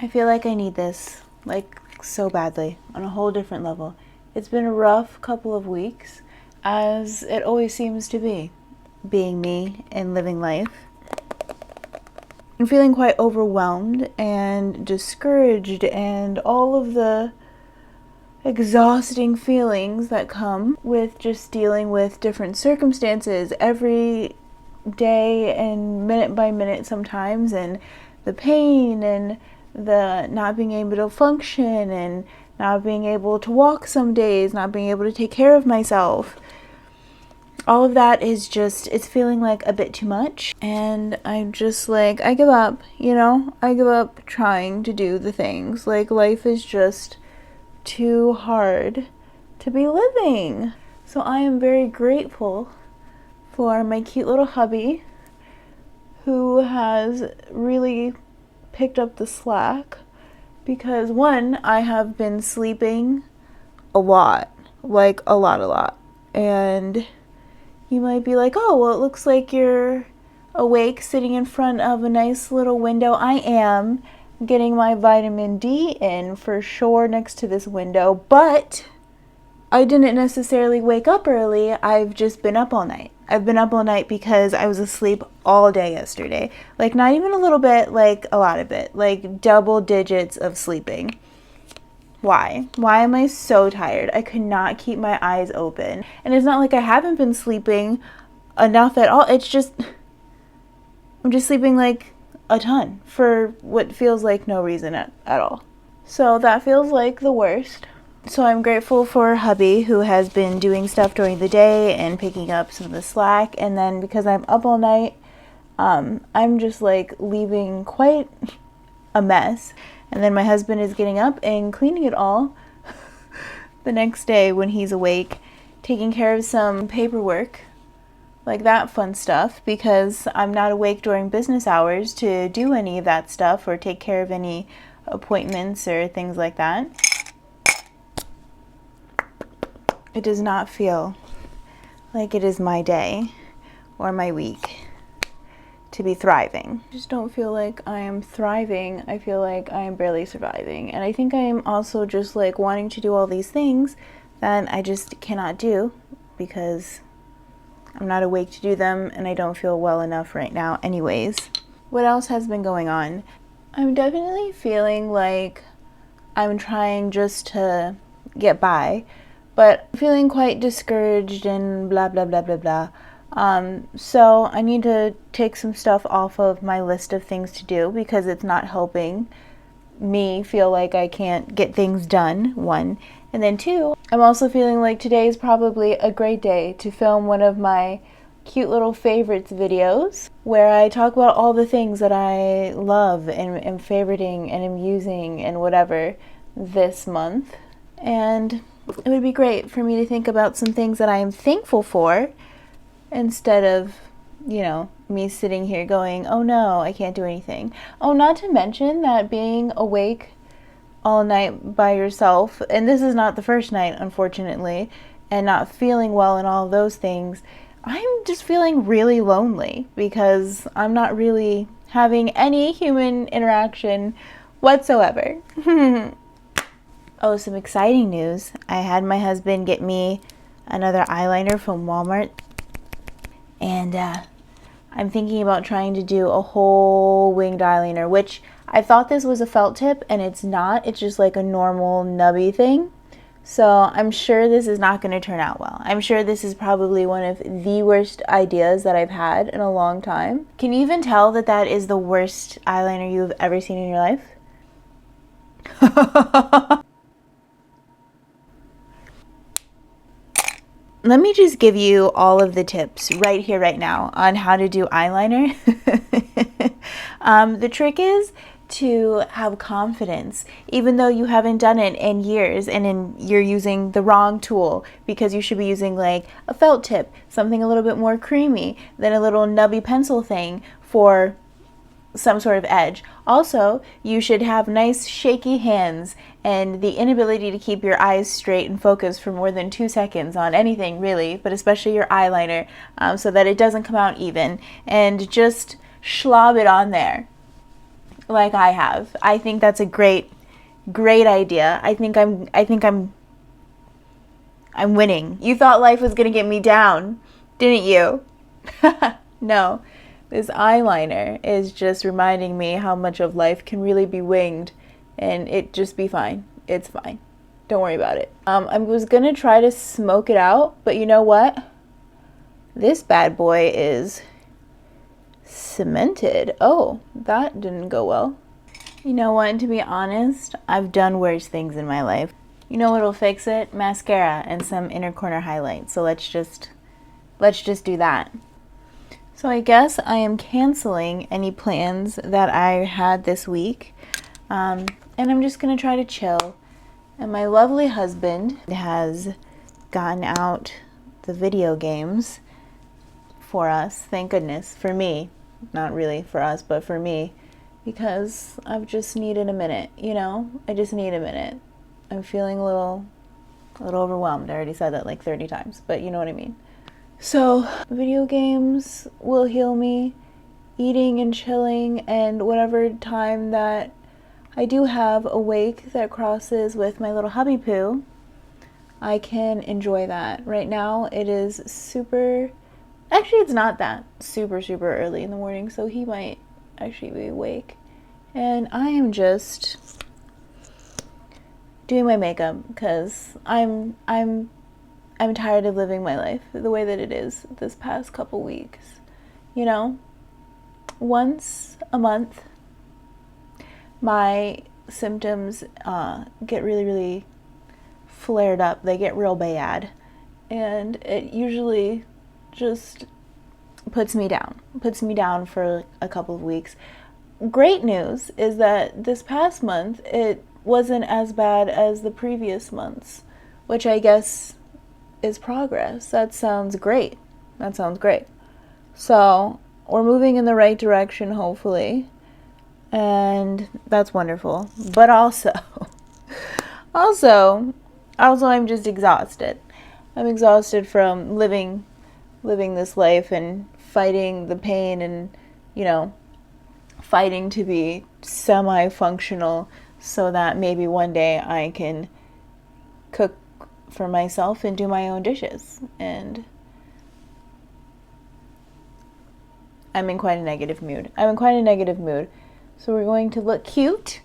I feel like I need this, like, so badly, on a whole different level. It's been a rough couple of weeks, as it always seems to be, being me and living life. I'm feeling quite overwhelmed and discouraged and all of the exhausting feelings that come with just dealing with different circumstances every day and minute by minute sometimes, and the pain and the not being able to function and not being able to walk some days, not being able to take care of myself. All of that is just, it's feeling like a bit too much, and I'm just like, I give up, I give up trying to do the things. Like, life is just too hard to be living. So I am very grateful for my cute little hubby, who has really picked up the slack, because one, I have been sleeping a lot, like a lot, and you might be like, oh, well, it looks like you're awake sitting in front of a nice little window. I am getting my vitamin D in for sure next to this window, but I didn't necessarily wake up early. I've just been up all night. I've been up all night because I was asleep all day yesterday. Like, not even a little bit, like a lot of it. Like, double digits of sleeping. Why? Why am I so tired? I could not keep my eyes open. And it's not like I haven't been sleeping enough at all. It's just, I'm just sleeping like a ton for what feels like no reason at all. So that feels like the worst. So I'm grateful for hubby, who has been doing stuff during the day and picking up some of the slack. And then because I'm up all night, I'm just like leaving quite a mess. And then my husband is getting up and cleaning it all the next day when he's awake, taking care of some paperwork, like that fun stuff, because I'm not awake during business hours to do any of that stuff or take care of any appointments or things like that. It does not feel like it is my day or my week to be thriving. I just don't feel like I am thriving. I feel like I am barely surviving. And I think I am also just like wanting to do all these things that I just cannot do because I'm not awake to do them and I don't feel well enough right now anyways. What else has been going on? I'm definitely feeling like I'm trying just to get by, but feeling quite discouraged and blah, blah, blah, blah, blah. So I need to take some stuff off of my list of things to do because it's not helping me feel like I can't get things done, one. And then two, I'm also feeling like today is probably a great day to film one of my cute little favorites videos where I talk about all the things that I love and am favoriting and am using and whatever this month. And it would be great for me to think about some things that I am thankful for instead of, me sitting here going, oh no, I can't do anything. Oh, not to mention that being awake all night by yourself, and this is not the first night, unfortunately, and not feeling well and all of those things, I'm just feeling really lonely because I'm not really having any human interaction whatsoever. Oh, some exciting news. I had my husband get me another eyeliner from Walmart. And I'm thinking about trying to do a whole winged eyeliner, which I thought this was a felt tip, and it's not. It's just like a normal nubby thing. So I'm sure this is not going to turn out well. I'm sure this is probably one of the worst ideas that I've had in a long time. Can you even tell that that is the worst eyeliner you've ever seen in your life? Let me just give you all of the tips right here, right now on how to do eyeliner. The trick is to have confidence, even though you haven't done it in years and you're using the wrong tool, because you should be using like a felt tip, something a little bit more creamy than a little nubby pencil thing for some sort of edge. Also, you should have nice shaky hands and the inability to keep your eyes straight and focused for more than 2 seconds on anything really, but especially your eyeliner, so that it doesn't come out even, and just schlob it on there. like I have. I think that's a great idea. I'm winning. You thought life was going to get me down, didn't you? No. This eyeliner is just reminding me how much of life can really be winged, and it just be fine. It's fine. Don't worry about it. I was going to try to smoke it out, but you know what? This bad boy is cemented. Oh, that didn't go well. You know what? To be honest, I've done worse things in my life. You know what'll fix it? Mascara and some inner corner highlight. So let's just do that. So I guess I am canceling any plans that I had this week. And I'm just gonna try to chill. And my lovely husband has gotten out the video games for us. Thank goodness. For me. Not really for us, but for me. Because I've just needed a minute, you know? I just need a minute. I'm feeling a little overwhelmed. I already said that like 30 times, but you know what I mean. So, video games will heal me. Eating and chilling and whatever time that I do have awake that crosses with my little hubby poo, I can enjoy that. Right now, it is super... Actually, it's not that super early in the morning, so he might actually be awake. And I am just doing my makeup because I'm tired of living my life the way that it is this past couple weeks. You know, once a month, my symptoms get really flared up. They get real bad, and it usually just puts me down for a couple of weeks. Great news is that this past month it wasn't as bad as the previous months, which I guess is progress. That sounds great. So we're moving in the right direction, hopefully, and that's wonderful. But also I'm just exhausted. I'm exhausted from living this life and fighting the pain and, you know, fighting to be semi-functional so that maybe one day I can cook for myself and do my own dishes. And I'm in quite a negative mood. So we're going to look cute.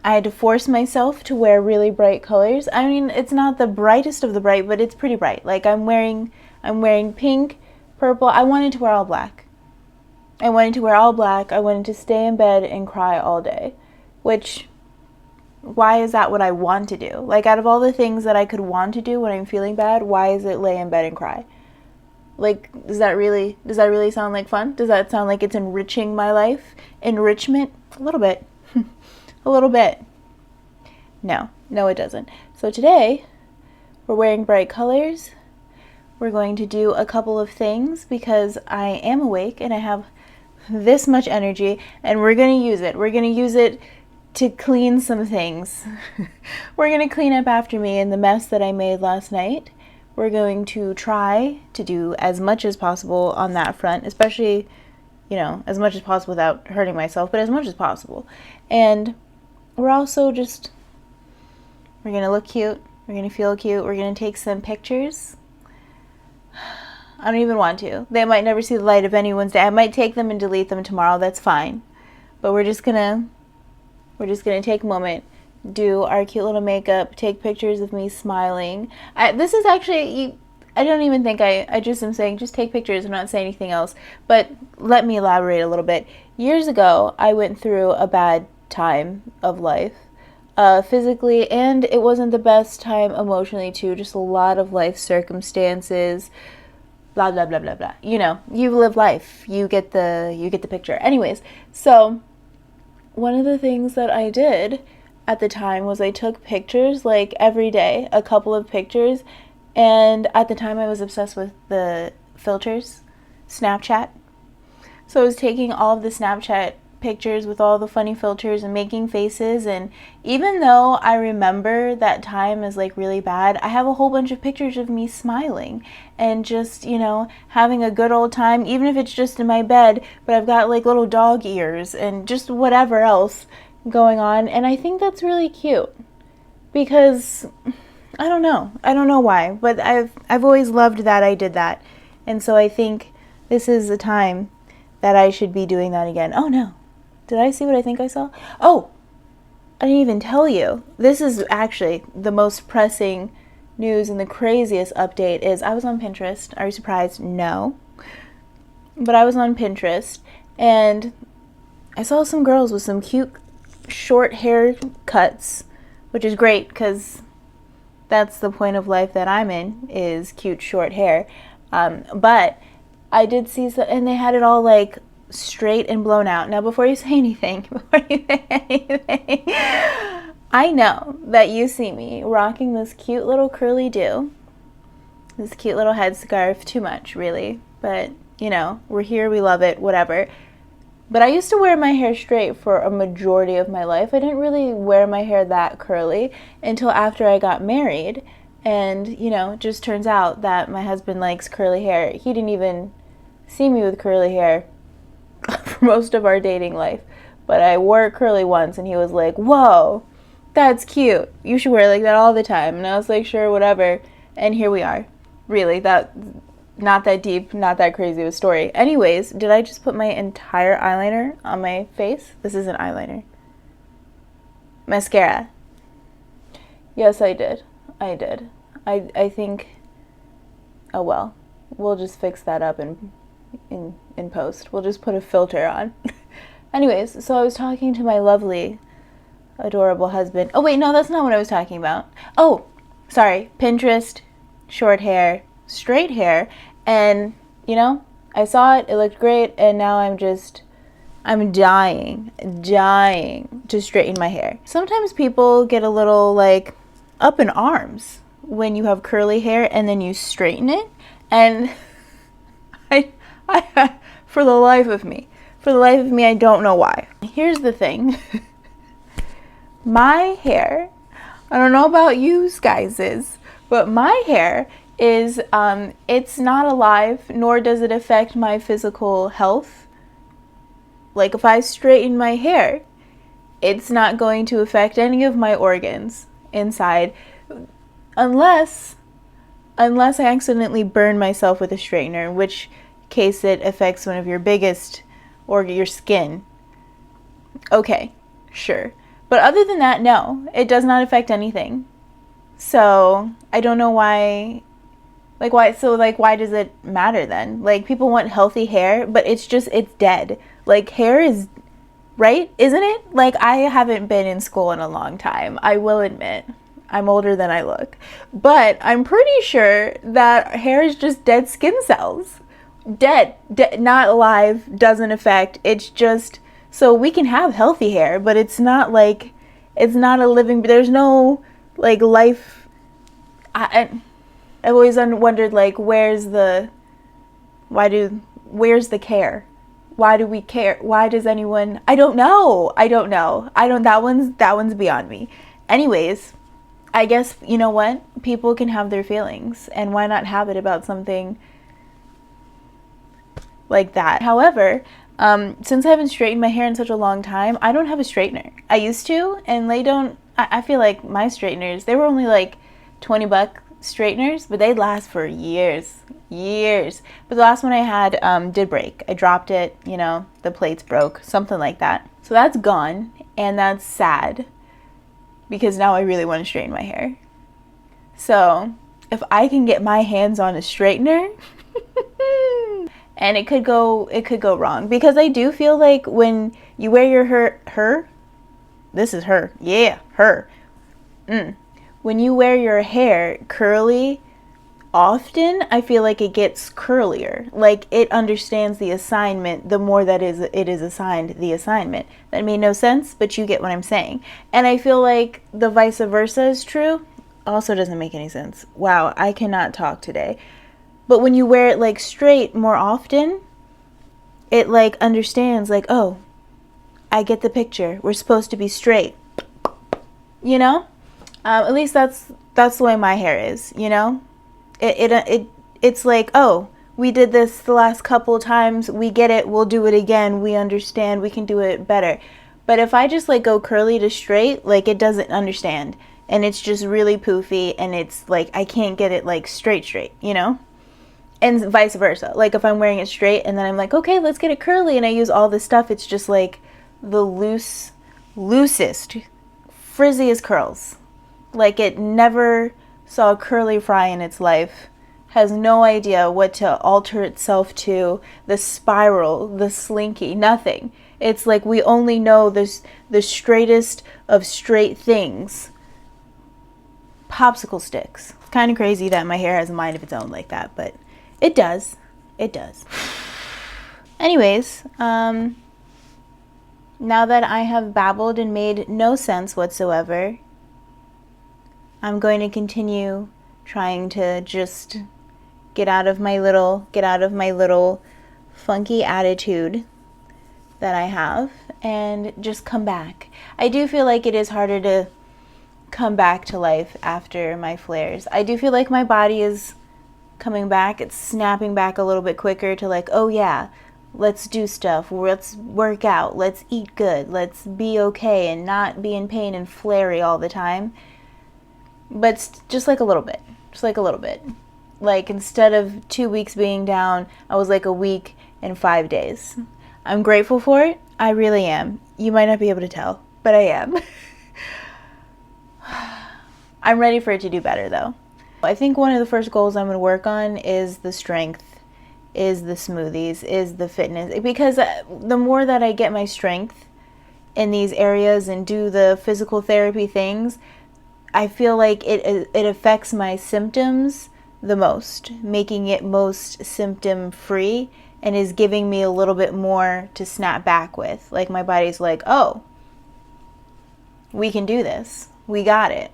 I had to force myself to wear really bright colors. I mean, it's not the brightest of the bright, but it's pretty bright. Like I'm wearing pink, purple. I wanted to wear all black. I wanted to stay in bed and cry all day. Which, why is that what I want to do? Like, out of all the things that I could want to do when I'm feeling bad, why is it lay in bed and cry? Like, does that really sound like fun? Does that sound like it's enriching my life? Enrichment? A little bit. A little bit. No, it doesn't. So today, we're wearing bright colors. We're going to do a couple of things because I am awake and I have this much energy, and we're going to use it. We're going to use it to clean some things. We're going to clean up after me and the mess that I made last night. We're going to try to do as much as possible on that front, especially, you know, as much as possible without hurting myself, but as much as possible. And we're also just, we're going to look cute. We're going to feel cute. We're going to take some pictures. I don't even want to. They might never see the light of anyone's day. I might take them and delete them tomorrow. That's fine. But we're just gonna take a moment, do our cute little makeup, take pictures of me smiling. This is actually, I don't even think I just am saying just take pictures. I'm not saying anything else. But let me elaborate a little bit. Years ago, I went through a bad time of life. Physically, and it wasn't the best time emotionally too. Just a lot of life circumstances. Blah blah blah blah blah. You know, you live life. You get the picture. Anyways, so one of the things that I did at the time was I took pictures like every day, a couple of pictures, and at the time I was obsessed with the filters, Snapchat. So I was taking all of the Snapchat pictures with all the funny filters and making faces, and even though I remember that time as like really bad, I have a whole bunch of pictures of me smiling and just, having a good old time, even if it's just in my bed, but I've got like little dog ears and just whatever else going on. And I think that's really cute because I don't know why, but I've always loved that I did that. And so I think this is the time that I should be doing that again. Oh no. Did I see what I think I saw? Oh, I didn't even tell you. This is actually the most pressing news, and the craziest update is I was on Pinterest. Are you surprised? No. But I was on Pinterest and I saw some girls with some cute short hair cuts, which is great because that's the point of life that I'm in, is cute short hair. But I did see some, and they had it all like straight and blown out. Now, before you say anything, I know that you see me rocking this cute little curly do, this cute little headscarf, too much, really. But, we're here, we love it, whatever. But I used to wear my hair straight for a majority of my life. I didn't really wear my hair that curly until after I got married. And, it just turns out that my husband likes curly hair. He didn't even see me with curly hair for most of our dating life. But I wore it curly once and he was like, whoa, that's cute. You should wear it like that all the time. And I was like, sure, whatever. And here we are. Really, not that deep, not that crazy of a story. Anyways, did I just put my entire eyeliner on my face? This isn't eyeliner. Mascara. Yes, I did. I think, oh well, we'll just fix that up in post. We'll just put a filter on. Anyways, so I was talking to my lovely, adorable husband. Oh wait, no, that's not what I was talking about. Oh, sorry, Pinterest, short hair, straight hair, and I saw it looked great, and now I'm dying to straighten my hair. Sometimes people get a little like up in arms when you have curly hair and then you straighten it, and I for the life of me, I don't know why. Here's the thing. My hair, I don't know about you guys's, but my hair is, it's not alive, nor does it affect my physical health. Like if I straighten my hair, it's not going to affect any of my organs inside, unless I accidentally burn myself with a straightener, in which case it affects one of your biggest organs, your skin. Okay, sure. But other than that, no, it does not affect anything. So I don't know why, why does it matter then? Like, people want healthy hair, but it's dead. Like, hair is, right? Isn't it? Like, I haven't been in school in a long time. I will admit, I'm older than I look. But I'm pretty sure that hair is just dead skin cells. Dead, not alive, doesn't affect. It's just, so we can have healthy hair, but it's not like, it's not a living, there's no, like, life. I've always wondered, like, where's the care? Why do we care? Why does anyone, I don't know. That one's beyond me. Anyways, I guess, you know what? People can have their feelings, and why not have it about something like that? However, since I haven't straightened my hair in such a long time, I don't have a straightener. I used to, and they don't, I feel like my straighteners, they were only like $20 straighteners, but they'd last for years. But the last one I had did break. I dropped it, the plates broke, something like that. So that's gone, and that's sad, because now I really want to straighten my hair. So if I can get my hands on a straightener, and it could go wrong, because I do feel like when you wear your her, this is her, yeah, her. When you wear your hair curly often, I feel like it gets curlier. Like, it understands the assignment the more that it is assigned the assignment. That made no sense, but you get what I'm saying. And I feel like the vice versa is true. Also doesn't make any sense. Wow, I cannot talk today. But when you wear it like straight more often, it like understands like, oh, I get the picture. We're supposed to be straight. You know? At least that's the way my hair is, you know? It's like, oh, we did this the last couple times. We get it. We'll do it again. We understand. We can do it better. But if I just like go curly to straight, like it doesn't understand. And it's just really poofy, and it's like I can't get it like straight, you know? And vice versa. Like if I'm wearing it straight and then I'm like, okay, let's get it curly, and I use all this stuff, it's just like the loosest, frizziest curls. Like it never saw a curly fry in its life. Has no idea what to alter itself to. The spiral, the slinky, nothing. It's like we only know this the straightest of straight things. Popsicle sticks. It's kind of crazy that my hair has a mind of its own like that, but it does. It does. Anyways, now that I have babbled and made no sense whatsoever, I'm going to continue trying to just get out of my little funky attitude that I have and just come back. I do feel like it is harder to come back to life after my flares. I do feel like my body is coming back. It's snapping back a little bit quicker to like, oh yeah, let's do stuff. Let's work out. Let's eat good. Let's be okay and not be in pain and flary all the time. But just like a little bit. Just like a little bit. Like instead of 2 weeks being down, I was like a week and 5 days. I'm grateful for it. I really am. You might not be able to tell, but I am. I'm ready for it to do better though. I think one of the first goals I'm going to work on is the strength, is the smoothies, is the fitness. Because the more that I get my strength in these areas and do the physical therapy things, I feel like it affects my symptoms the most, making it most symptom free, and is giving me a little bit more to snap back with. Like my body's like, oh, we can do this. We got it.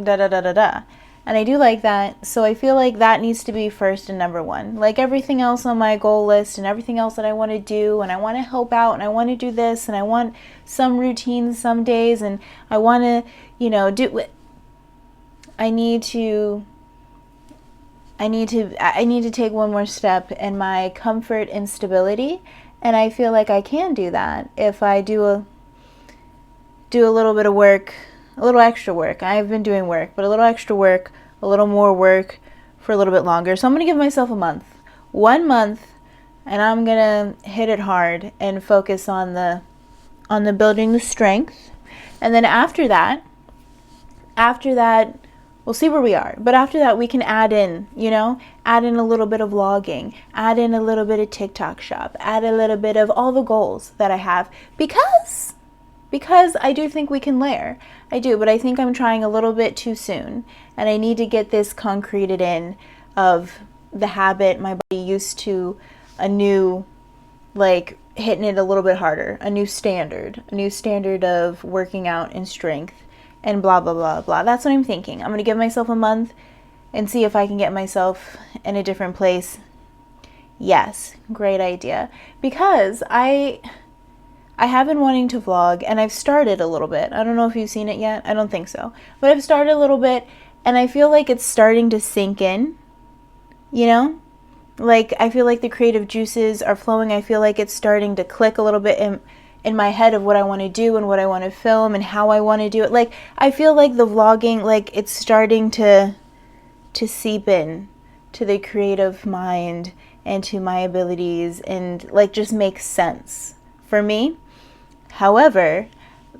Da da da da da. And I do like that. So I feel like that needs to be first and number one. Like everything else on my goal list and everything else that I want to do, and I want to help out, and I want to do this, and I want some routines some days, and I want to, you know, do it. I need to take one more step in my comfort and stability, and I feel like I can do that if I do a little bit of work, a little extra work. I've been doing work, but a little extra work, a little more work for a little bit longer. So I'm going to give myself a month. 1 month, and I'm going to hit it hard and focus on the building the strength. And then after that, we'll see where we are. But after that, we can add in, add in a little bit of vlogging, add in a little bit of TikTok shop, add a little bit of all the goals that I have, because I do think we can layer. I do, but I think I'm trying a little bit too soon, and I need to get this concreted in of the habit my body used to, a new, like, hitting it a little bit harder, a new standard of working out and strength, and blah, blah, blah, blah. That's what I'm thinking. I'm going to give myself a month and see if I can get myself in a different place. Yes, great idea. Because I have been wanting to vlog, and I've started a little bit. I don't know if you've seen it yet. I don't think so. But I've started a little bit, and I feel like it's starting to sink in, Like, I feel like the creative juices are flowing. I feel like it's starting to click a little bit in my head of what I want to do and what I want to film and how I want to do it. Like, I feel like the vlogging, like, it's starting to seep in to the creative mind and to my abilities and, like, just make sense for me. However,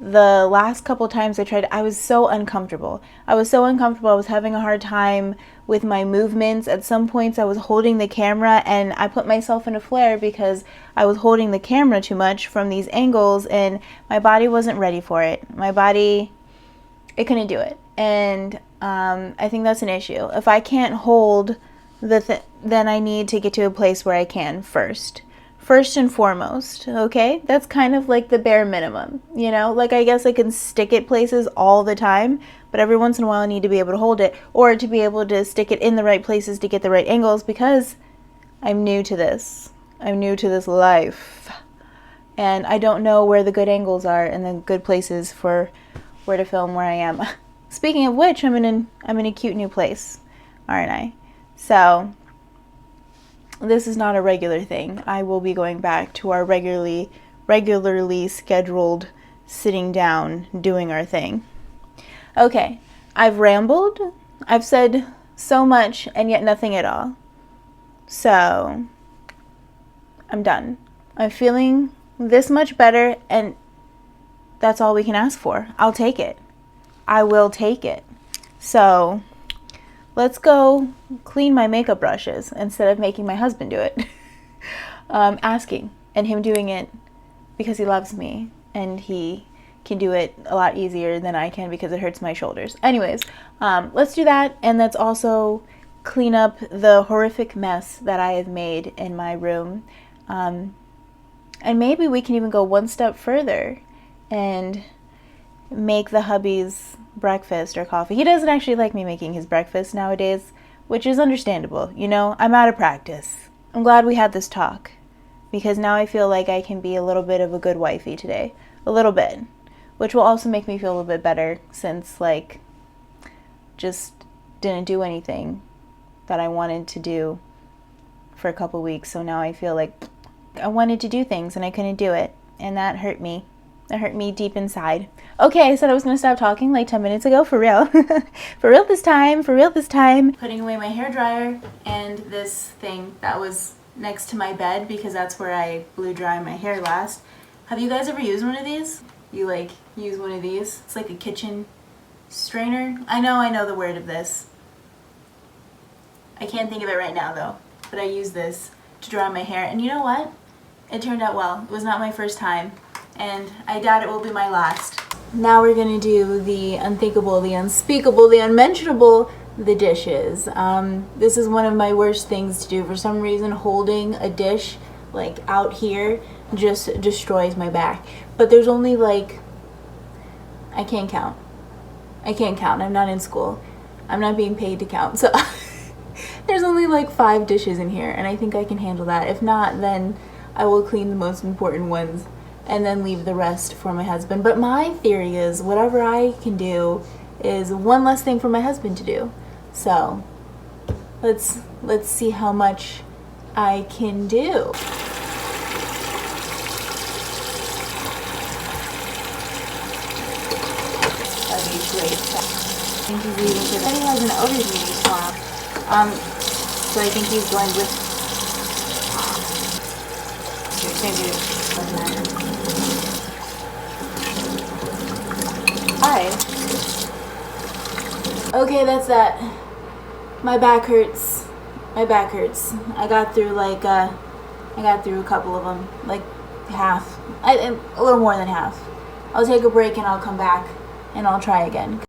the last couple times I tried, I was so uncomfortable. I was having a hard time with my movements. At some points I was holding the camera, and I put myself in a flare because I was holding the camera too much from these angles, and my body wasn't ready for it. It couldn't do it. And I think that's an issue. If I can't hold then I need to get to a place where I can first and foremost, okay? That's kind of like the bare minimum, Like, I guess I can stick it places all the time, but every once in a while I need to be able to hold it, or to be able to stick it in the right places to get the right angles, because I'm new to this. I'm new to this life. and I don't know where the good angles are and the good places for where to film where I am. Speaking of which, I'm in a cute new place, aren't I? So this is not a regular thing. I will be going back to our regularly scheduled sitting down, doing our thing. Okay, I've rambled. I've said so much and yet nothing at all. So I'm done. I'm feeling this much better, and that's all we can ask for. I'll take it. I will take it. So let's go clean my makeup brushes instead of making my husband do it. Asking and him doing it because he loves me, and he can do it a lot easier than I can because it hurts my shoulders. Anyways, let's do that, and let's also clean up the horrific mess that I have made in my room. And maybe we can even go one step further and make the hubby's breakfast or coffee. He doesn't actually like me making his breakfast nowadays, which is understandable. You know, I'm out of practice. I'm glad we had this talk, because now I feel like I can be a little bit of a good wifey today. A little bit. Which will also make me feel a little bit better, since, like, just didn't do anything that I wanted to do for a couple weeks. So now I feel like I wanted to do things and I couldn't do it. And that hurt me. That hurt me deep inside. Okay, I said I was going to stop talking like 10 minutes ago. For real. For real this time. For real this time. Putting away my hairdryer and this thing that was next to my bed, because that's where I blew dry my hair last. Have you guys ever used one of these? You like use one of these? It's like a kitchen strainer. I know the word of this. I can't think of it right now though. But I use this to dry my hair. And you know what? It turned out well. It was not my first time. And I doubt it will be my last. Now we're going to do the unthinkable, the unspeakable, the unmentionable, the dishes. This is one of my worst things to do. For some reason, holding a dish like out here just destroys my back. But there's only like, I can't count. I'm not in school. I'm not being paid to count. So there's only like 5 dishes in here, and I think I can handle that. If not, then I will clean the most important ones and then leave the rest for my husband. But my theory is whatever I can do is one less thing for my husband to do. So let's see how much I can do. That'd be great. I think he's leaving because he has an odor meeting tomorrow. So I think he's going with. Hi. Okay, that's that. My back hurts. My back hurts. I got through a couple of them, like half. A little more than half. I'll take a break and I'll come back and I'll try again.